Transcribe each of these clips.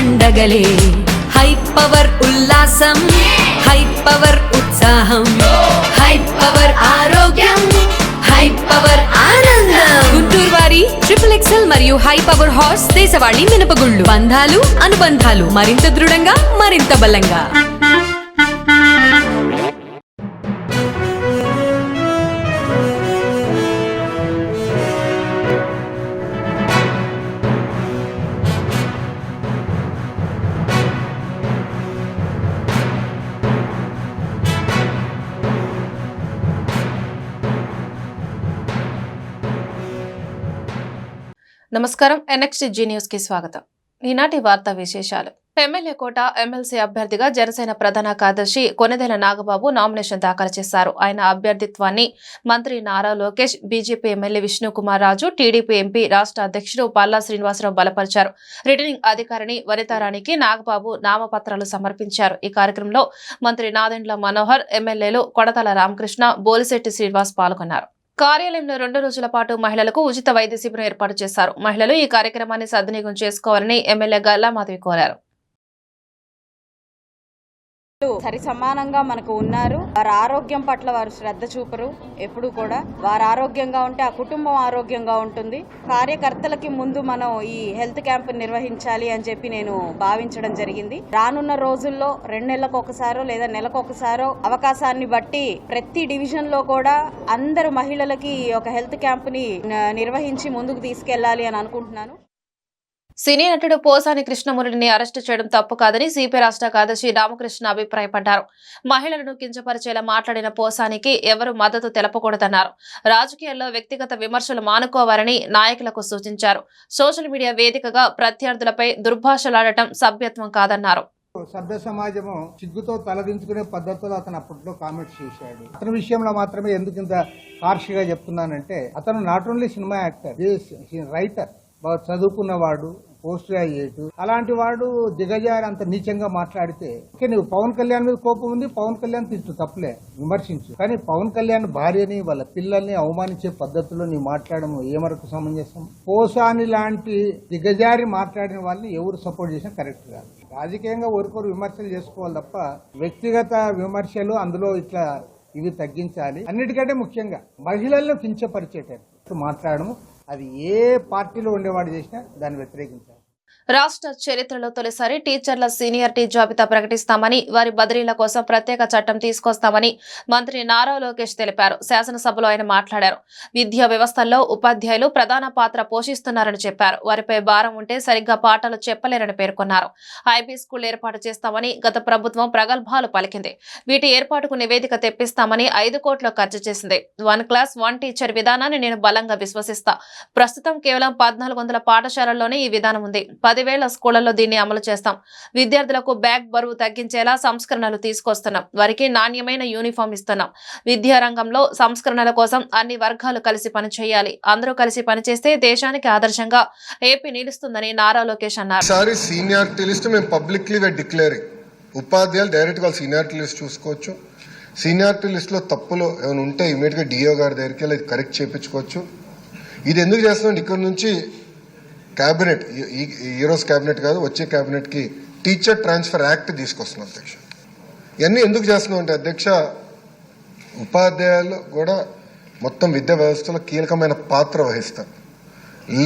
పండగలే. High power ఉల్లాసం, high power ఉత్సాహం, high power ఆరోగ్యం, హై పవర్ ఆనందం. గుంటూరు వారి XXL మరియు హై పవర్ హార్స్ దేశవాళీ మినపగుళ్ళు. బంధాలు అనుబంధాలు మరింత దృఢంగా, మరింత బలంగా. నమస్కారం. NXTG న్యూస్ కి స్వాగతం. ఈనాటి వార్తా విశేషాలు. ఎమ్మెల్యే కోట ఎమ్మెల్సీ అభ్యర్థిగా జనసేన ప్రధాన కార్యదర్శి కొనెదెల నాగబాబు నామినేషన్ దాఖలు చేశారు. ఆయన అభ్యర్థిత్వాన్ని మంత్రి Nara Lokesh, BJP MLA Vishnukumar Raju, TDP MP రాష్ట్ర అధ్యక్షుడు పల్లా శ్రీనివాసరావు బలపరిచారు. రిటర్నింగ్ అధికారిని వనితారాణికి నాగబాబు నామపత్రాలు సమర్పించారు. ఈ కార్యక్రమంలో మంత్రి నాదెండ్ల మనోహర్, ఎమ్మెల్యేలు కొడతల రామకృష్ణ, బోలిశెట్టి శ్రీనివాస్ పాల్గొన్నారు. కార్యాలయంలో 2 రోజుల పాటు మహిళలకు ఉచిత వైద్య శిబిరం ఏర్పాటు చేశారు. మహిళలు ఈ కార్యక్రమాన్ని సద్వినియోగం చేసుకోవాలని ఎమ్మెల్యే గల్లా మాధవి కోరారు. సరి సమానంగా మనకు ఉన్నారు. వారి ఆరోగ్యం పట్ల వారు శ్రద్ధ చూపరు. ఎప్పుడు కూడా వారు ఆరోగ్యంగా ఉంటే ఆ కుటుంబం ఆరోగ్యంగా ఉంటుంది. కార్యకర్తలకి ముందు మనం ఈ హెల్త్ క్యాంప్ నిర్వహించాలి అని చెప్పి నేను భావించడం జరిగింది. రానున్న రోజుల్లో 2 నెలలకు ఒకసారో లేదా నెలకు ఒకసారో అవకాశాన్ని బట్టి ప్రతి డివిజన్ లో కూడా అందరు మహిళలకి ఒక హెల్త్ క్యాంప్ ని నిర్వహించి ముందుకు తీసుకెళ్లాలి అని అనుకుంటున్నాను. సినీ నటుడు పోసాని కృష్ణమురళిని అరెస్టు చేయడం తప్పు కాదని సిపి రాష్ట్ర కార్యదర్శి రామకృష్ణ అభిప్రాయపడ్డారు. మహిళలను కించపరిచేలా మాట్లాడిన పోసానికి ఎవరు మద్దతు తెలపకూడదన్నారు. రాజకీయాల్లో వ్యక్తిగత విమర్శలు మానుకోవాలని నాయకులకు సూచించారు. సోషల్ మీడియా వేదికగా ప్రత్యర్థులపై దుర్భాషలాడటం సభ్యత్వం కాదన్నారు. సభ్య సమాజము సిగ్గుతో తలదించుకునే పద్ధతిలో అతను అప్పట్లో కామెంట్స్ చేశాడు. అతని విషయంలో మాత్రమే ఎందుకు ఇంత హార్ష్గా చెప్తున్నానంటే, అతను not only cinema actor, writer, బాగా చదువుకున్నవాడు, పోస్ట్ గ్రాడ్యుయేట్. అలాంటి వాడు దిగజారి అంత నీచంగా మాట్లాడితే నువ్వు పవన్ కళ్యాణ్ మీద కోపం ఉంది, పవన్ కళ్యాణ్ తిట్టు, తప్పులే, విమర్శించు. కానీ పవన్ కళ్యాణ్ భార్యని, వాళ్ళ పిల్లల్ని అవమానించే పద్ధతిలో నీ మాట్లాడడం ఏమరకు సమంజసం? పోసాని లాంటి దిగజారి మాట్లాడిన వాళ్ళని ఎవరు సపోర్ట్ చేసినా కరెక్ట్ కాదు. రాజకీయంగా ఒకరికొరు విమర్శలు చేసుకోవాలి తప్ప వ్యక్తిగత విమర్శలు అందులో ఇట్లా ఇవి తగ్గించాలి. అన్నిటికంటే ముఖ్యంగా మహిళలను కించపరిచేటట్టు మాట్లాడము అది ఏ పార్టీలో ఉండేవాడు చేసినా దాన్ని వ్యతిరేకించాలి. రాష్ట్ర చరిత్రలో తొలిసారి టీచర్ల సీనియారిటీ జాబితా ప్రకటిస్తామని, వారి బదిలీల కోసం ప్రత్యేక చట్టం తీసుకొస్తామని మంత్రి నారా లోకేష్ తెలిపారు. శాసనసభలో ఆయన మాట్లాడారు. విద్యా వ్యవస్థల్లో ఉపాధ్యాయులు ప్రధాన పాత్ర పోషిస్తున్నారని చెప్పారు. వారిపై భారం ఉంటే సరిగ్గా పాఠాలు చెప్పలేరని పేర్కొన్నారు. ఐబీ స్కూల్ ఏర్పాటు చేస్తామని గత ప్రభుత్వం ప్రగల్భాలు పలికింది. వీటి ఏర్పాటుకు నివేదిక తెప్పిస్తామని 5 కోట్లు ఖర్చు చేసింది. 1 క్లాస్ 1 టీచర్ విధానాన్ని నేను బలంగా విశ్వసిస్తా. ప్రస్తుతం కేవలం 1400 పాఠశాలల్లోనే ఈ విధానం ఉంది. 10,000 స్కూళ్లలో దీన్ని అమలు చేస్తాం. విద్యార్థులకు బ్యాగ్ బరువు తగ్గించేలా సంస్కరణలు తీసుకొస్తున్నాం. వారికి నాణ్యమైన యూనిఫామ్ ఇస్తున్నాం. విద్యారంగంలో సంస్కరణల కోసం అన్ని వర్గాలు కలిసి పనిచేయాలి. అందరూ కలిసి పనిచేస్తే దేశానికి ఆదర్శంగా ఏపీ నిలుస్తుందని నారా లోకేష్ అన్నారు. సీనియారిటీ లిస్ట్ మేము పబ్లిక్లీ డిక్లేరింగ్. ఉపాధ్యాయులు డైరెక్ట్ వాళ్ళ సీనియారిటీ లిస్ట్ చూసుకోవచ్చు. సీనియారిటీ లిస్ట్ లో తప్పులు ఏమైనా ఉంటే ఇమీడియట్ గా డిఓ గారి దగ్గరికి వెళ్ళి కరెక్ట్ చేయించుకోవచ్చు. ఇది ఎందుకు చేస్తున్నాం? ఇక్కడ నుంచి క్యాబినెట్, ఈ రోజు క్యాబినెట్ కాదు, వచ్చే క్యాబినెట్ కి టీచర్ ట్రాన్స్ఫర్ యాక్ట్ తీసుకొస్తున్నాం అధ్యక్ష. ఇవన్నీ ఎందుకు చేస్తున్నాం అంటే అధ్యక్ష, ఉపాధ్యాయులు కూడా మొత్తం విద్యా వ్యవస్థలో కీలకమైన పాత్ర వహిస్తారు.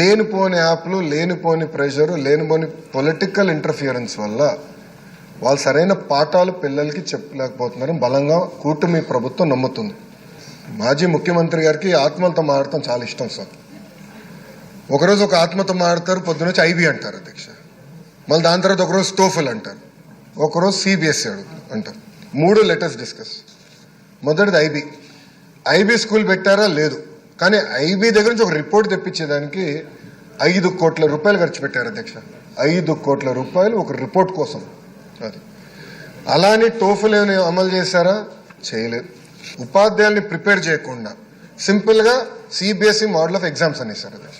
లేనిపోని యాప్లు, లేనిపోని ప్రెషరు, లేనిపోని పొలిటికల్ ఇంటర్ఫియరెన్స్ వల్ల వాళ్ళు సరైన పాఠాలు పిల్లలకి చెప్పలేకపోతున్నారని బలంగా కూటమి ప్రభుత్వం నమ్ముతుంది. మాజీ ముఖ్యమంత్రి గారికి ఆత్మలతో మాట్లాడటం చాలా ఇష్టం సార్. ఒకరోజు ఒక ఆత్మతో మాడతారు, పొద్దునొచ్చి ఐబీ అంటారు అధ్యక్ష. మళ్ళీ దాని తర్వాత ఒకరోజు స్టోఫల్ అంటారు, ఒకరోజు సిబిఎస్ఈ అంటారు. 3 లెటర్స్ డిస్కస్. మొదటిది ఐబీ స్కూల్ పెట్టారా? లేదు. కానీ ఐబీ దగ్గర నుంచి ఒక రిపోర్ట్ తెప్పించేదానికి 5 కోట్ల రూపాయలు ఖర్చు పెట్టారు అధ్యక్ష. 5 కోట్ల రూపాయలు ఒక రిపోర్ట్ కోసం. అది అలానే టోఫల్ ఏమైనా అమలు చేశారా? చేయలేదు. ఉపాధ్యాయుల్ని ప్రిపేర్ చేయకుండా సింపుల్ గా సిబిఎస్ఈ మోడల్ ఆఫ్ ఎగ్జామ్స్ అనేసారు అధ్యక్ష.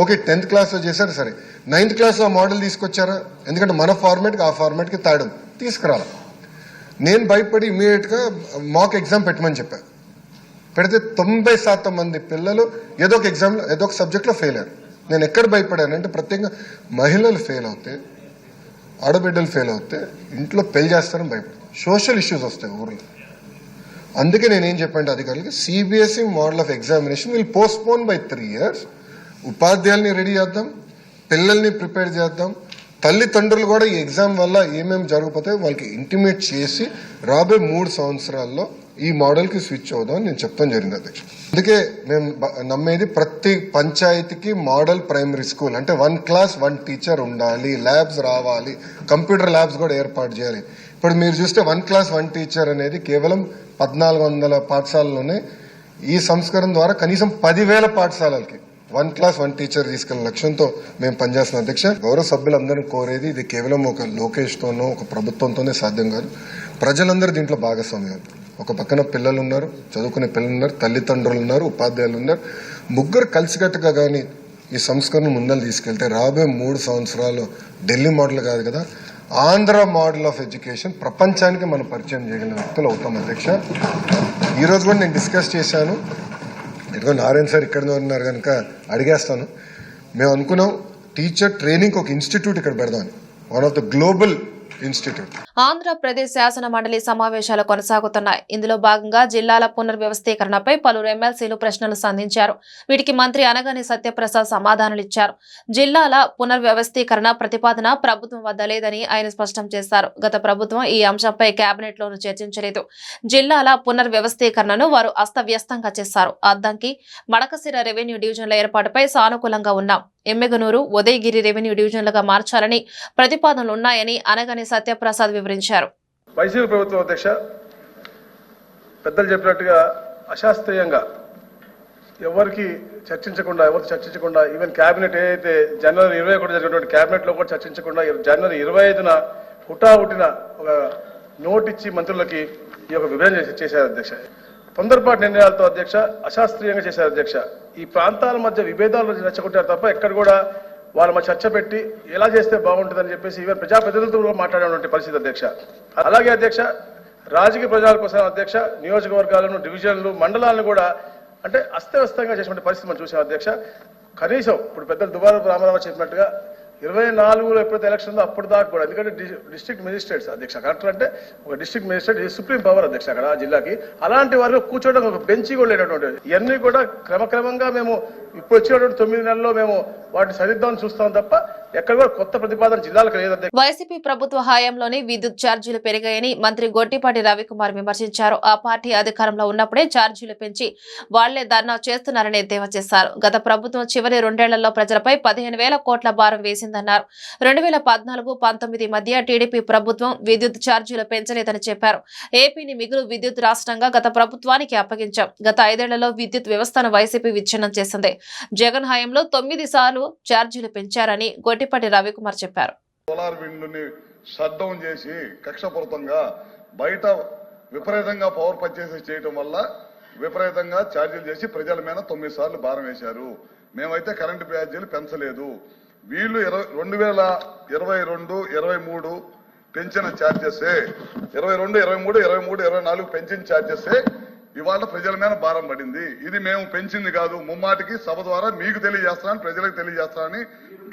ఓకే, 10th క్లాస్లో చేశారు సరే, 9th క్లాస్లో ఆ మోడల్ తీసుకొచ్చారా? ఎందుకంటే మన ఫార్మాట్కి ఆ ఫార్మాట్కి తేడం తీసుకురాలి. నేను భయపడి ఇమీడియట్గా మాక్ ఎగ్జామ్ పెట్టమని చెప్పాను. పెడితే 90% మంది పిల్లలు ఏదో ఒక ఎగ్జామ్లో ఏదో ఒక సబ్జెక్ట్లో ఫెయిల్ అయ్యారు. నేను ఎక్కడ భయపడానంటే ప్రత్యేకంగా మహిళలు ఫెయిల్ అవుతే ఆడబిడ్డలు ఫెయిల్ అవుతే ఇంట్లో పెళ్లి చేస్తారని భయపడతారు. సోషల్ ఇష్యూస్ వస్తాయి ఊర్లో. అందుకే నేనేం చెప్పండి అధికారులకి, CBSE model of examination will postpone by 3 years. ఉపాధ్యాయుల్ని రెడీ చేద్దాం, పిల్లల్ని ప్రిపేర్ చేద్దాం, తల్లిదండ్రులు కూడా ఈ ఎగ్జామ్ వల్ల ఏమేమి జరగకపోతే వాళ్ళకి ఇంటిమేట్ చేసి రాబోయే 3 సంవత్సరాల్లో ఈ మోడల్కి స్విచ్ అవుదాం నేను చెప్తాను జరిగింది అధ్యక్ష. అందుకే మేము నమ్మేది ప్రతి పంచాయతీకి మోడల్ ప్రైమరీ స్కూల్ అంటే 1 class 1 teacher ఉండాలి, ల్యాబ్స్ రావాలి, కంప్యూటర్ ల్యాబ్స్ కూడా ఏర్పాటు చేయాలి. ఇప్పుడు మీరు చూస్తే 1 class 1 teacher అనేది కేవలం 1400 పాఠశాలలోనే. ఈ సంస్కరణ ద్వారా కనీసం 10,000 పాఠశాలలకి 1 class 1 teacher తీసుకెళ్లిన లక్ష్యంతో మేము పనిచేస్తున్నాం అధ్యక్ష. గౌరవ సభ్యులందరినీ కోరేది ఇది కేవలం ఒక లోకేష్తోనో ఒక ప్రభుత్వంతోనే సాధ్యం కాదు. ప్రజలందరూ దీంట్లో భాగస్వామ్యం. ఒక పక్కన పిల్లలు ఉన్నారు, చదువుకునే పిల్లలు ఉన్నారు, తల్లిదండ్రులు ఉన్నారు, ఉపాధ్యాయులు ఉన్నారు. ముగ్గురు కలిసికట్టుగా కానీ ఈ సంస్కరణ ముందలు తీసుకెళ్తే రాబోయే 3 సంవత్సరాలు ఢిల్లీ మోడల్ కాదు కదా, ఆంధ్ర మోడల్ ఆఫ్ ఎడ్యుకేషన్ ప్రపంచానికి మనం పరిచయం చేయగలిగిన వ్యక్తులు అవుతాం అధ్యక్ష. ఈరోజు కూడా నేను డిస్కస్ చేశాను. ఇదిగో నారాయణ సార్ ఇక్కడ ఉన్నారు కనుక అడిగేస్తాను. మేము అనుకున్నాం టీచర్ ట్రైనింగ్ ఒక ఇన్స్టిట్యూట్ ఇక్కడ పెడదామని, one of the global institute. Andhra Pradesh శాసన మండలి సమావేశాలు కొనసాగుతున్నాయి. ఇందులో భాగంగా జిల్లాల పునర్వ్యవస్థీకరణపై పలువురు ఎమ్మెల్సీలు ప్రశ్నలు సంధించారు. వీటికి మంత్రి అనగాని సత్యప్రసాద్ సమాధానాలిచ్చారు. జిల్లాల పునర్వ్యవస్థీకరణ ప్రతిపాదన ప్రభుత్వం వద్ద లేదని ఆయన స్పష్టం చేశారు. గత ప్రభుత్వం ఈ అంశంపై కేబినెట్ లోనూ చర్చించలేదు. జిల్లాల పునర్వ్యవస్థీకరణను వారు అస్తవ్యస్తంగా చేశారు. అద్దంకి, మడకశిర రెవెన్యూ డివిజన్ల ఏర్పాటుపై సానుకూలంగా ఉన్నాం. ఎమ్మెగనూరు, ఉదయగిరి రెవెన్యూ డివిజన్లుగా మార్చాలని ప్రతిపాదనలున్నాయని అనగాని సత్యప్రసాద్ వివరించారు. వైసీపీ ప్రభుత్వం అధ్యక్ష పెద్దలు చెప్పినట్టుగా అశాస్త్రీయంగా ఎవరికి చర్చించకుండా ఈవెన్ కేబినెట్ ఏదైతే జనవరి 21 జరిగినటువంటి కేబినెట్ లో కూడా చర్చించకుండా జనవరి 25న హుటాహుటిన ఒక నోట్ ఇచ్చి మంత్రులకి ఈ యొక్క విభజన చేశారు అధ్యక్ష. తొందరపాటు నిర్ణయాలతో అధ్యక్ష అశాస్త్రీయంగా చేశారు అధ్యక్ష. ఈ ప్రాంతాల మధ్య విభేదాలు రెచ్చగొట్టారు తప్ప ఎక్కడ కూడా వాళ్ళ మధ్య చర్చ పెట్టి ఎలా చేస్తే బాగుంటుందని చెప్పేసి ఈవెన్ ప్రజాప్రతినిధులతో మాట్లాడేటువంటి పరిస్థితి అధ్యక్ష. అలాగే అధ్యక్ష రాజకీయ ప్రజల కోసం అధ్యక్ష నియోజకవర్గాలను, డివిజన్లు, మండలాలను కూడా అంటే అస్తవ్యస్తంగా చేసినటువంటి పరిస్థితి మనం చూసాం అధ్యక్ష. కనీసం ఇప్పుడు పెద్దలు దుబారా రామారావు చెప్పినట్టుగా 24లో ఎప్పుడైతే ఎలక్షన్ ఉందో అప్పుడు దాకా కూడా, ఎందుకంటే డిస్ట్రిక్ట్ మెజిస్ట్రేట్స్ అధ్యక్ష, కలెక్టర్ అంటే ఒక డిస్ట్రిక్ట్ మెజిస్ట్రేట్ సుప్రీం పవర్ అధ్యక్ష అక్కడ జిల్లాకి. అలాంటి వారిలో కూర్చోవడం ఒక బెంచి కూడా లేనటువంటి ఇవన్నీ కూడా క్రమక్రమంగా మేము ఇప్పుడు వచ్చినటువంటి 9 నెలల్లో మేము వాటిని సరిద్దామని చూస్తాం తప్ప ఎక్కడ కూడా కొత్త ప్రతిపాదన జిల్లాలకు లేదు అధ్యక్ష. వైసీపీ ప్రభుత్వ హయాంలోనే విద్యుత్ ఛార్జీలు పెరిగాయని మంత్రి గొట్టిపాటి రవికుమార్ విమర్శించారు. ఆ పార్టీ అధికారంలో ఉన్నప్పుడే ఛార్జీలు పెంచి వాళ్లే ధర్నా చేస్తున్నారని ఎద్దేవా చేశారు. గత ప్రభుత్వం చివరి 2 ఏళ్లలో ప్రజలపై 15,000 కోట్ల భారం వేసిందన్నారు. 2014-19 మధ్య టీడీపీ ప్రభుత్వం విద్యుత్ ఛార్జీలు పెంచలేదని చెప్పారు. ఏపీని మిగులు విద్యుత్ రాష్ట్రంగా గత ప్రభుత్వానికి అప్పగించాం. గత 5 ఏళ్లలో విద్యుత్ వ్యవస్థను వైసీపీ విచ్ఛిన్నం చేసింది. జగన్ హయాంలో 9 సార్లు ఛార్జీలు పెంచారని గొట్టిపాటి రవికుమార్ చెప్పారు. సోలార్ విండ్ని షట్ డౌన్ చేసి కక్షపూరితంగా బయట విపరీతంగా పవర్ పర్చేసెస్ చేయడం వల్ల విపరీతంగా ఛార్జీలు చేసి ప్రజల మీద 9 సార్లు భారం వేశారు. మేమైతే కరెంటు ఛార్జీలు పెంచలేదు. వీళ్ళు 2022-23 పెంచిన ఛార్జెస్ 22-23-24 పెంచిన ఛార్జెస్ ఇవాళ ప్రజల మీద భారం పడింది. ఇది మేము పెంచింది కాదు, ముమ్మాటికి సభ ద్వారా మీకు తెలియజేస్తానని, ప్రజలకు తెలియజేస్తానని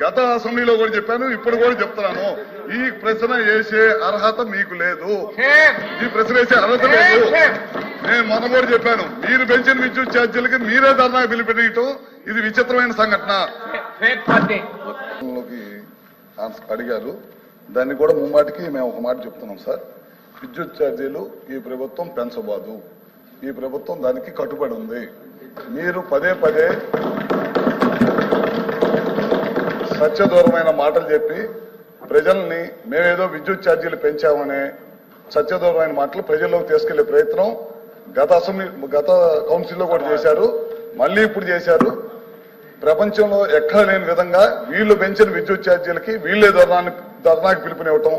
గత అసెంబ్లీలో కూడా చెప్పాను, ఇప్పుడు కూడా చెప్తున్నాను. ఈ ప్రశ్న వేసే అర్హత మీకు లేదు, ఈ ప్రశ్న వేసే అర్హత లేదు. నేను మొన్న కూడా చెప్పాను, మీరు పెంచిన విద్యుత్ ఛార్జీలకి మీరే ధర్నా పిలిపినీయటం ఇది విచిత్రమైన సంఘటన. అడిగారు, దాన్ని కూడా ముమ్మాటికి మేము ఒక మాట చెప్తున్నాం సార్. విద్యుత్ ఛార్జీలు ఈ ప్రభుత్వం పెంచబోదు, ఈ ప్రభుత్వం దానికి కట్టుబడి ఉంది. మీరు పదే సత్యదూరమైన మాటలు చెప్పి ప్రజల్ని మేమేదో విద్యుత్ ఛార్జీలు పెంచామనే సత్యదూరమైన మాటలు ప్రజల్లోకి తీసుకెళ్లే ప్రయత్నం గత కౌన్సిల్లో కూడా చేశారు, మళ్ళీ ఇప్పుడు చేశారు. ప్రపంచంలో ఎక్కడ లేని విధంగా వీళ్ళు పెంచిన విద్యుత్ ఛార్జీలకి వీళ్ళే ధర్నాకి పిలుపునివ్వటం,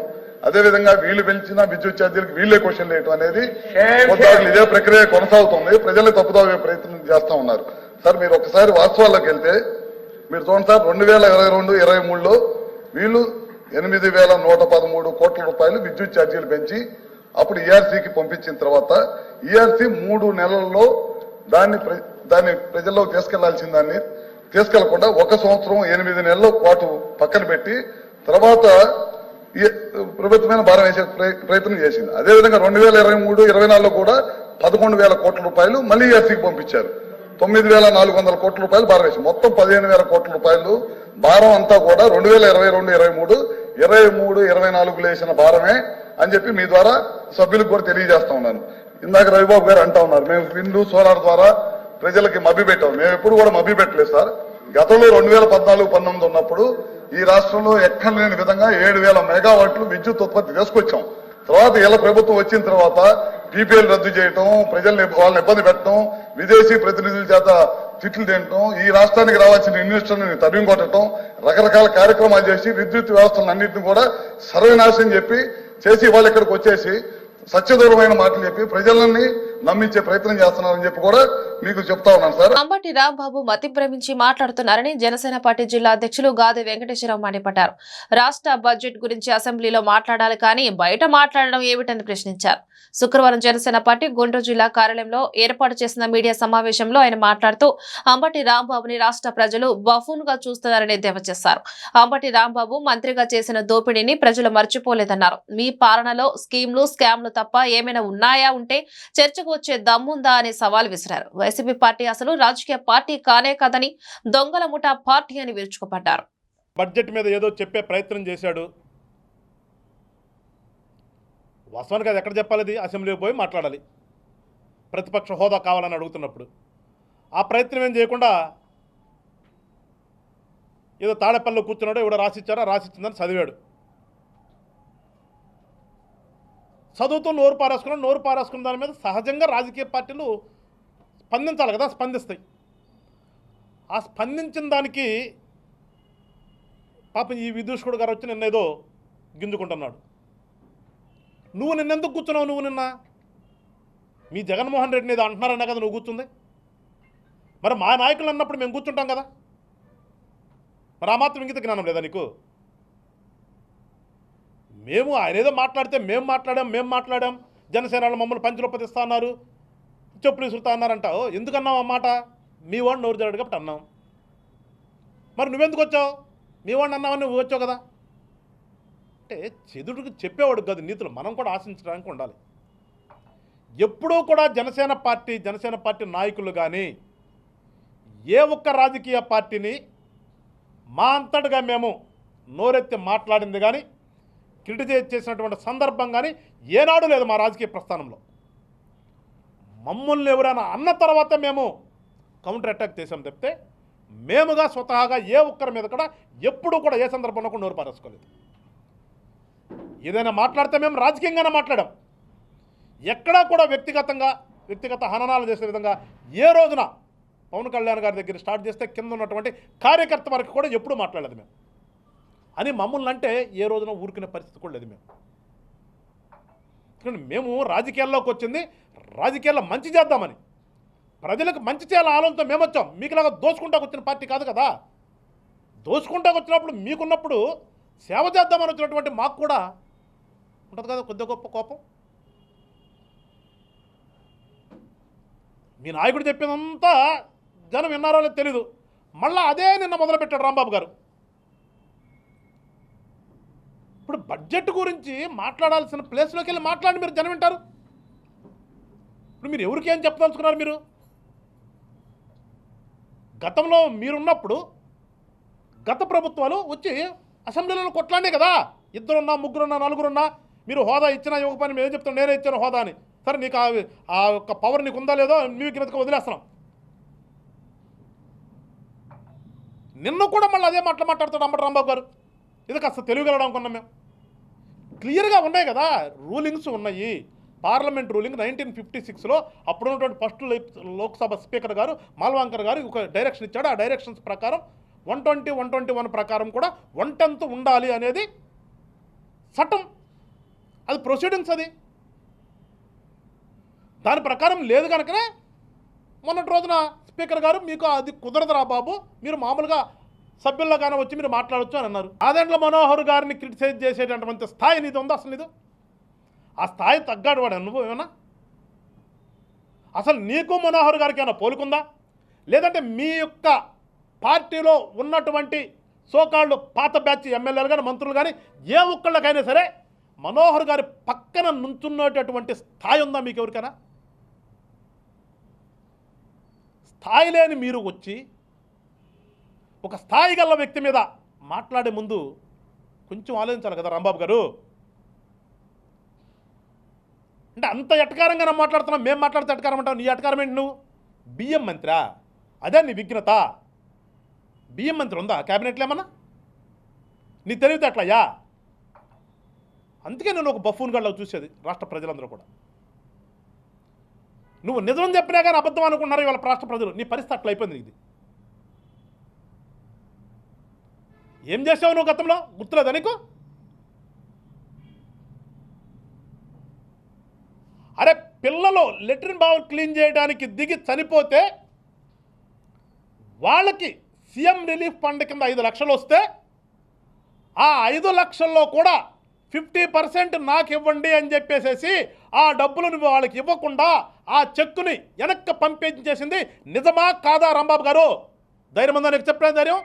అదేవిధంగా వీళ్ళు పెంచిన విద్యుత్ ఛార్జీలకు వీళ్ళే క్వశ్చన్ వేయటం అనేది ఇదే ప్రక్రియ కొనసాగుతుంది. ప్రజలకు తప్పుదాగే ప్రయత్నం చేస్తా ఉన్నారు. సార్ మీరు ఒకసారి వాస్తవాల్లోకి వెళ్తే మీరు చూడండి సార్, 2022-23లో వీళ్ళు 8,113 కోట్ల రూపాయలు విద్యుత్ ఛార్జీలు పెంచి అప్పుడు ఈఆర్సీకి పంపించిన తర్వాత ఈఆర్సీ 3 నెలల్లో దాన్ని ప్రజల్లోకి తీసుకెళ్లాల్సిన దాన్ని తీసుకెళ్లకుండా 1 సంవత్సరం 8 నెలల పాటు పక్కన పెట్టి తర్వాత ప్రభుత్వమైన భారం వేసే ప్రయత్నం చేసింది. అదేవిధంగా 2023-24లో కూడా 11,000 కోట్ల రూపాయలు మళ్ళీ ఎస్సీకి పంపించారు. 9,400 కోట్ల రూపాయలు భారం వేసి మొత్తం 15,000 కోట్ల రూపాయలు భారం అంతా కూడా 2022-23 వేసిన భారమే అని చెప్పి మీ ద్వారా సభ్యులకు కూడా తెలియజేస్తా ఉన్నాను. ఇందాక రవిబాబు గారు అంటా ఉన్నారు మేము విండు సోలార్ ద్వారా ప్రజలకి మభ్య పెట్టాం. మేము ఎప్పుడు కూడా మభ్య పెట్టలేదు సార్. గతంలో 2014-19 ఉన్నప్పుడు ఈ రాష్ట్రంలో ఎక్కడ లేని విధంగా 7,000 మెగావాట్లు విద్యుత్ ఉత్పత్తి తీసుకొచ్చాం. తర్వాత ఇలా ప్రభుత్వం వచ్చిన తర్వాత పీపీఎల్ రద్దు చేయటం, వాళ్ళని ఇబ్బంది పెట్టడం, విదేశీ ప్రతినిధుల చేత తిట్లు తినటం, ఈ రాష్ట్రానికి రావాల్సిన ఇన్వెస్టర్ని తరిమి కొట్టడం, రకరకాల కార్యక్రమాలు చేసి విద్యుత్ వ్యవస్థలను అన్నింటినీ కూడా సర్వనాశనం చేసి వాళ్ళు ఇక్కడికి వచ్చేసి సత్యదూరమైన మాటలు చెప్పి ప్రజలని నమ్మించే ప్రయత్నం చేస్తున్నారని చెప్పి కూడా మీకు చెప్తా ఉన్నాను సార్. అంబటి రాంబాబు మతి భ్రమించి మాట్లాడుతున్నారని జనసేన పార్టీ జిల్లా అధ్యక్షులు గాది వెంకటేశ్వరరావు మండిపడ్డారు. రాష్ట్ర బడ్జెట్ గురించి అసెంబ్లీలో మాట్లాడాలి కానీ బయట మాట్లాడడం ఏమిటని ప్రశ్నించారు. శుక్రవారం జనసేన పార్టీ గుంటూరు జిల్లా కార్యాలయంలో ఏర్పాటు చేసిన మీడియా సమావేశంలో ఆయన మాట్లాడుతూ అంబటి రాంబాబుని రాష్ట్ర ప్రజలు బఫూన్ గా చూస్తున్నారని ఎద్దేవా చేశారు. అంబటి రాంబాబు మంత్రిగా చేసిన దోపిడీని ప్రజలు మర్చిపోలేదన్నారు. మీ పాలనలో స్కీమ్లు స్కామ్లు తప్ప ఏమైనా ఉన్నాయా, ఉంటే చర్చకు వచ్చే దమ్ముందా అని సవాల్ విసిరారు. వైసీపీ పార్టీ అసలు రాజకీయ పార్టీ కానే కాదని దొంగల ముఠా పార్టీ అని విరుచుకుపడ్డారు. బడ్జెట్ మీద ఏదో చెప్పే ప్రయత్నం చేశాడు. వాస్తవానికి అది ఎక్కడ చెప్పాలి? అసెంబ్లీకి పోయి మాట్లాడాలి. ప్రతిపక్ష హోదా కావాలని అడుగుతున్నప్పుడు ఆ ప్రయత్నం ఏం చేయకుండా ఏదో తాడేపల్లిలో కూర్చున్నాడు, ఎవడో రాసిచ్చారా, రాసిచ్చిందని చదివాడు. చదువుతూ నోరు పారేసుకున్న దాని మీద సహజంగా రాజకీయ పార్టీలు స్పందించాలి కదా, స్పందిస్తాయి. ఆ స్పందించిన దానికి పాపం ఈ విదూషకుడు గారు వచ్చి నిన్నేదో గింజుకుంటున్నాడు. నువ్వు నిన్నెందుకు కూర్చున్నావు? నువ్వు నిన్న మీ జగన్మోహన్ రెడ్డిని ఏదో అంటున్నారన్నా కదా నువ్వు కూర్చుంది. మరి మా నాయకులు అన్నప్పుడు మేము కూర్చుంటాం కదా. మరి ఆ మాత్రం ఇంగిత జ్ఞానం లేదా నీకు? మేము ఆయన ఏదో మాట్లాడితే మేము మాట్లాడాం, జనసేనలో మమ్మల్ని పంచులోపతిస్తా అన్నారు, చెప్పులు ఇసురుతా అన్నారంటావు. ఎందుకన్నావు ఆ మాట? మీ వాడిని నోరు జరగడు కాబట్టి అన్నాం. మరి నువ్వెందుకు వచ్చావు? మీ వాడిని అన్నావని నువ్వు వచ్చావు కదా. అంటే చెదుడికి చెప్పేవాడు కాదు నీతులు, మనం కూడా ఆశించడానికి ఉండాలి. ఎప్పుడూ కూడా జనసేన పార్టీ నాయకులు కానీ ఏ ఒక్క రాజకీయ పార్టీని మా అంతటిగా మేము నోరెత్తి మాట్లాడింది కానీ క్రిటిసైజ్ చేసినటువంటి సందర్భం కానీ ఏనాడు లేదు మా రాజకీయ ప్రస్థానంలో. మమ్మల్ని ఎవరైనా అన్న తర్వాత మేము కౌంటర్ అటాక్ చేసాం తప్పితే మేముగా స్వతహాగా ఏ ఒక్కరి మీద కూడా ఎప్పుడూ కూడా ఏ సందర్భంలో కూడా నోరు పారేసుకోలేదు. ఏదైనా మాట్లాడితే మేము రాజకీయంగానే మాట్లాడాం. ఎక్కడా కూడా వ్యక్తిగత హననాలు చేసే విధంగా ఏ రోజున పవన్ కళ్యాణ్ గారి దగ్గర స్టార్ట్ చేస్తే కింద ఉన్నటువంటి కార్యకర్త వరకు కూడా ఎప్పుడూ మాట్లాడలేదు మేము. అని మమ్మల్ని అంటే ఏ రోజున ఊరుకునే పరిస్థితి కూడా లేదు మేము రాజకీయాల్లోకి వచ్చింది రాజకీయాల్లో మంచి చేద్దామని, ప్రజలకు మంచి చేయాలని ఆలోచనతో మేము వచ్చాం. మీకులాగా దోచుకుంటాకు వచ్చిన పార్టీ కాదు కదా. దోచుకుంటాకు వచ్చినప్పుడు మీకున్నప్పుడు సేవ చేద్దామని వచ్చినటువంటి మాకు కూడా ఉంటుంది కదా కొద్ది గొప్ప కోపం. మీ నాయకుడు చెప్పినంతా జనం విన్నారో లేదో తెలీదు. మళ్ళీ అదే నిన్న మొదలుపెట్టాడు రాంబాబు గారు. ఇప్పుడు బడ్జెట్ గురించి మాట్లాడాల్సిన ప్లేస్లోకి వెళ్ళి మాట్లాడి మీరు జనం వింటారు. ఇప్పుడు మీరు ఎవరికి ఏం చెప్పదలుచుకున్నారు? మీరు గతంలో మీరున్నప్పుడు గత ప్రభుత్వాలు వచ్చి అసెంబ్లీలో కొట్లాడే కదా. 2 3 4 మీరు హోదా ఇచ్చినా ఇవ్వకపోయినా మేము ఏం చెప్తాం, నేనే ఇచ్చాను హోదా అని. సరే నీకు ఆ యొక్క పవర్ నీకు ఉందా లేదో మేము కిందకి వదిలేస్తున్నాం. నిన్న కూడా మళ్ళీ అదే మాట్లాడతాడు అంబటి రాంబాబు గారు. ఇది కాస్త తెలివిగలడం అనుకున్నాం మేము. క్లియర్గా ఉన్నాయి కదా, రూలింగ్స్ ఉన్నాయి. పార్లమెంట్ రూలింగ్ 1956లో అప్పుడున్నటువంటి ఫస్ట్ లోక్సభ స్పీకర్ గారు మాల్వాంకర్ గారు ఒక డైరెక్షన్ ఇచ్చాడు. ఆ డైరెక్షన్స్ ప్రకారం 120, 121 ప్రకారం కూడా 1/10 ఉండాలి అనేది చట్టం. అది ప్రొసీడింగ్స్. అది దాని ప్రకారం లేదు కనుకనే మొన్నటి రోజున స్పీకర్ గారు మీకు అది కుదరదురా బాబు, మీరు మామూలుగా సభ్యుల్లోగానే వచ్చి మీరు మాట్లాడొచ్చు అని అన్నారు. ఆదేండ్ల మనోహర్ గారిని క్రిటిసైజ్ చేసేటటువంటి స్థాయి నీది ఉందా? అసలు నీదు ఆ స్థాయి తగ్గాడు వాడు నువ్వు ఏమన్నా? అసలు నీకు మనోహర్ గారికి ఏమైనా పోలుకుందా? లేదంటే మీ యొక్క పార్టీలో ఉన్నటువంటి సోకాళ్ళు పాత బ్యాచ్ ఎమ్మెల్యేలు కానీ మంత్రులు కానీ ఏ ఒక్కళ్ళకైనా సరే మనోహర్ గారి పక్కన నుంచున్నటువంటి స్థాయి ఉందా మీకు ఎవరికైనా? స్థాయి లేని మీరు వచ్చి ఒక స్థాయి గల వ్యక్తి మీద మాట్లాడే ముందు కొంచెం ఆలోచించాలి కదా రాంబాబు గారు. అంటే అంత ఎటకారంగా మాట్లాడుతున్నాం, మేము మాట్లాడితే ఎటకారం అంటావు. నీ ఎటకారం ఏంటి? నువ్వు బియ్యం మంత్రా? అదే నీ విఘ్నత? బియ్యం మంత్రి ఉందా క్యాబినెట్లో ఏమన్నా? నీ తెలివితేటలయ్యా. అందుకే నేను ఒక బఫూన్ గడ్లో చూసేది రాష్ట్ర ప్రజలందరూ కూడా. నువ్వు నిజం చెప్పినా కానీ అబద్ధం అనుకున్నారు ఇవాళ రాష్ట్ర ప్రజలు. నీ పరిస్థితి అట్లా అయిపోయింది. ఇది ఏం చేసావు నువ్వు గతంలో? గుర్తులేదా నీకు? అరే పిల్లలు లెట్రిన్ బావులు క్లీన్ చేయడానికి దిగి చనిపోతే వాళ్ళకి సీఎం రిలీఫ్ ఫండ్ కింద 5 లక్షలు వస్తే ఆ 5 లక్షల్లో కూడా 50% నాకు ఇవ్వండి అని చెప్పేసేసి ఆ డబ్బులను వాళ్ళకి ఇవ్వకుండా ఆ చెక్కుని వెనక్కి పంపించేసింది నిజమా కాదా రాంబాబు గారు? ధైర్యం ఉందా నీకు? చెప్పలేదు ధైర్యం?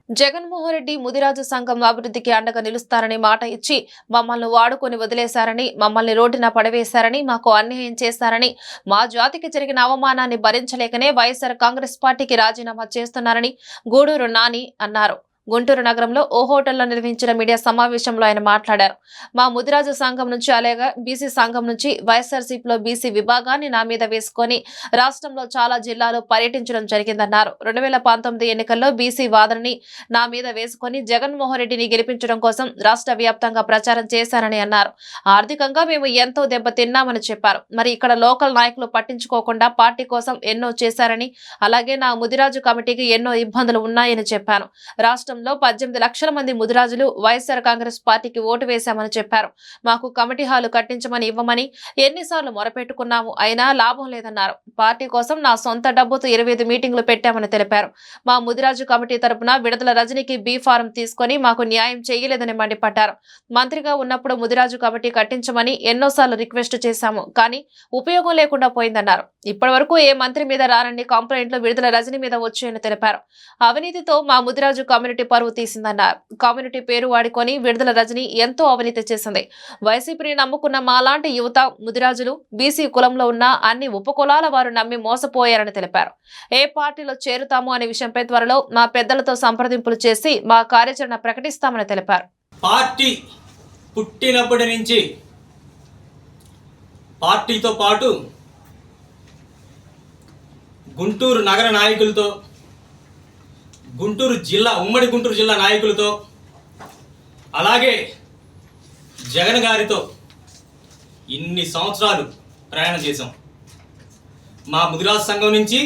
జగన్మోహన్ రెడ్డి ముదిరాజు సంఘం అభివృద్ధికి అండగా నిలుస్తారని మాట ఇచ్చి మమ్మల్ని వాడుకొని వదిలేశారని, మమ్మల్ని రోడ్డున పడవేశారని, మాకు అన్యాయం చేశారని, మా జాతికి జరిగిన అవమానాన్ని భరించలేకనే వైఎస్ఆర్ కాంగ్రెస్ పార్టీకి రాజీనామా చేస్తున్నారని గూడూరు నాని అన్నారు. గుంటూరు నగరంలో ఓ హోటల్లో నిర్వహించిన మీడియా సమావేశంలో ఆయన మాట్లాడారు. మా ముదిరాజు సంఘం నుంచి అలాగే బీసీ సంఘం నుంచి వైఎస్ఆర్సీపీలో బీసీ విభాగాన్ని నా మీద వేసుకొని రాష్ట్రంలో చాలా జిల్లాలు పర్యటించడం జరిగిందన్నారు. 2019 ఎన్నికల్లో బీసీ వాదనని నా మీద వేసుకొని జగన్మోహన్ రెడ్డిని గెలిపించడం కోసం రాష్ట్ర వ్యాప్తంగా ప్రచారం చేశారని అన్నారు. ఆర్థికంగా మేము ఎంతో దెబ్బతిన్నామని చెప్పారు. మరి ఇక్కడ లోకల్ నాయకులు పట్టించుకోకుండా పార్టీ కోసం ఎన్నో చేశారని, అలాగే నా ముదిరాజు కమిటీకి ఎన్నో ఇబ్బందులు ఉన్నాయని చెప్పాను. రాష్ట్రంలో 18 లక్షల మంది ముదిరాజులు వైఎస్ఆర్ కాంగ్రెస్ పార్టీకి ఓటు వేశామని చెప్పారు. మాకు కమిటీ హాలు కట్టించమని ఇవ్వమని ఎన్నిసార్లు మొరపెట్టుకున్నాము, అయినా లాభం లేదన్నారు. పార్టీ కోసం నా సొంత డబ్బుతో 25 మీటింగ్లు పెట్టామని తెలిపారు. మా ముదిరాజు కమిటీ తరపున విడుదల రజనికి బీ ఫారం తీసుకొని మాకు న్యాయం చేయలేదని మండిపడ్డారు. మంత్రిగా ఉన్నప్పుడు ముదిరాజు కమిటీ కట్టించమని ఎన్నోసార్లు రిక్వెస్ట్ చేశాము, కానీ ఉపయోగం లేకుండా పోయిందన్నారు. ఇప్పటి వరకు ఏ మంత్రి మీద రానని కంప్లైంట్లు విడుదల రజని మీద వచ్చాయని తెలిపారు. అవినీతితో మా ముదిరాజు కమ్యూనిటీ పరువు తీసిందన్నారు. కమ్యూనిటీ పేరు వాడుకొని విడుదల రజని ఎంతో అవినీతి చేసింది. వైసీపీని నమ్ముకున్న మాలాంటి యువత ముదిరాజులు బీసీ కులంలో ఉన్న అన్ని ఉపకులాల వారు నమ్మి మోసపోయారని తెలిపారు. ఏ పార్టీలో చేరుతాము అనే విషయంపై త్వరలో మా పెద్దలతో సంప్రదింపులు చేసి మా కార్యాచరణ ప్రకటిస్తామని తెలిపారు. పార్టీ పుట్టినప్పటి నుంచి పార్టీతో పాటు గుంటూరు నగర నాయకులతో, గుంటూరు జిల్లా ఉమ్మడి గుంటూరు జిల్లా నాయకులతో, అలాగే జగన్ గారితో ఇన్ని సంవత్సరాలు ప్రయాణం చేశాం. మా ముదిరాజు సంఘం నుంచి,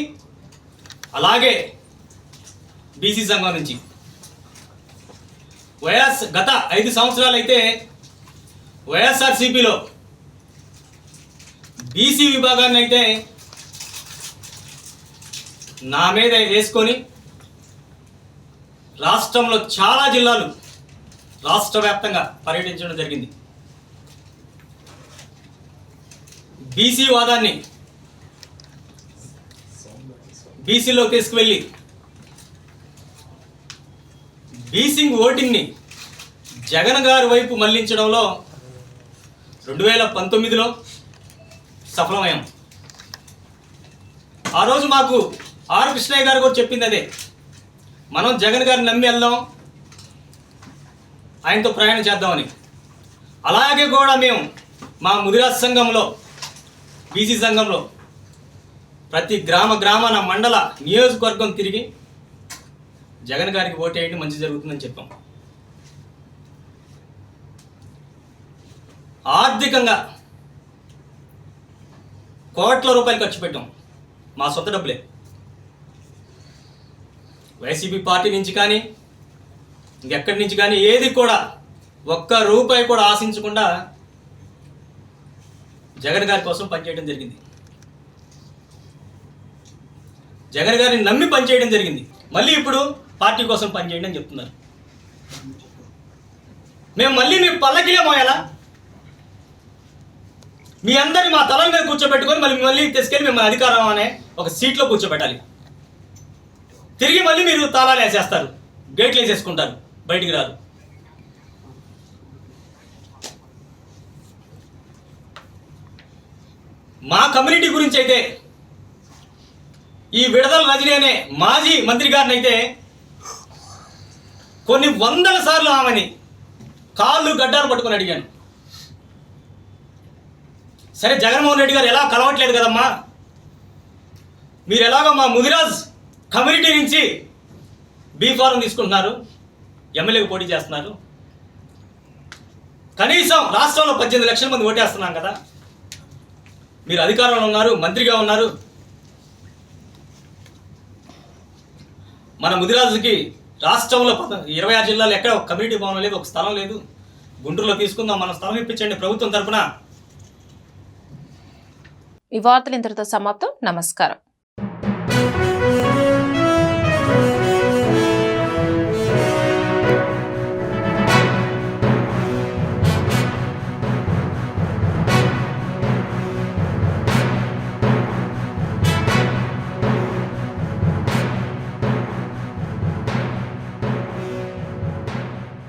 అలాగే బీసీ సంఘం నుంచి గత 5 సంవత్సరాలు అయితే వైఎస్ఆర్సీపీలో బీసీ విభాగాన్ని అయితే నా మీద వేసుకొని రాష్ట్రంలో చాలా జిల్లాలు రాష్ట్ర వ్యాప్తంగా పర్యటించడం జరిగింది. బీసీ వాదాన్ని బీసీలో తీసుకువెళ్ళి బీసీ ఓటింగ్ని జగన్ గారి వైపు మళ్లించడంలో 2019లో సఫలమయ్యాం. ఆ రోజు మాకు ఆర్ కృష్ణయ్య గారు కూడా చెప్పింది అదే, మనం జగన్ గారిని నమ్మి వెళ్దాం, ఆయనతో ప్రయాణం చేద్దామని. అలాగే కూడా మేము మా ముదిరాజు సంఘంలో బీసీ సంఘంలో ప్రతి గ్రామాన మండల నియోజకవర్గం తిరిగి జగన్ గారికి ఓటేయండి మంచి జరుగుతుందని చెప్పాం. ఆర్థికంగా కోట్ల రూపాయలు ఖర్చు పెట్టాం, మా సొంత డబ్బులే. వైసీపీ పార్టీ నుంచి కానీ ఇంకెక్కడి నుంచి కానీ ఏది కూడా ఒక్క రూపాయి కూడా ఆశించకుండా జగన్ గారి కోసం పనిచేయడం జరిగింది. జగన్ గారిని నమ్మి పనిచేయడం జరిగింది. మళ్ళీ ఇప్పుడు పార్టీ కోసం పనిచేయండి అని చెప్తున్నారు. మేము మళ్ళీ మీ పల్లకిలే మోయాలా? మీ అందరిని మా తల మీద కూర్చోబెట్టుకొని మళ్ళీ తీసుకెళ్ళి మేము అధికారం అనే ఒక సీట్లో కూర్చోబెట్టాలి. తిరిగి మళ్ళీ మీరు తాళాలు వేసేస్తారు. గేట్లు వేసేసుకుంటారు, బయటికి రారు. మా కమ్యూనిటీ గురించి అయితే ఈ విడదల రజని అనే మాజీ మంత్రి గారిని అయితే కొన్ని వందల సార్లు ఆమెని కాళ్ళు గడ్డాలు పట్టుకొని అడిగాను. సరే, జగన్మోహన్ రెడ్డి గారు ఎలా కలవట్లేదు కదమ్మా, మీరు ఎలాగో మా ముదిరాజ్ కమ్యూనిటీ నుంచి బీఫారం తీసుకుంటున్నారు, ఎమ్మెల్యేకి పోటీ చేస్తున్నారు, కనీసం రాష్ట్రంలో 18 లక్షల మంది ఓటేస్తున్నాం కదా, మీరు అధికారంలో ఉన్నారు, మంత్రిగా ఉన్నారు, మన ముదిరాజుకి రాష్ట్రంలో 26 జిల్లాలు ఎక్కడ ఒక కమ్యూనిటీ భవనం లేదు, ఒక స్థలం లేదు. గుంటూరులో తీసుకుందాం, మన స్థలం ఇప్పించండి ప్రభుత్వం తరఫున. ఈ వార్తలు ఇంతటితో సమాప్తం. నమస్కారం.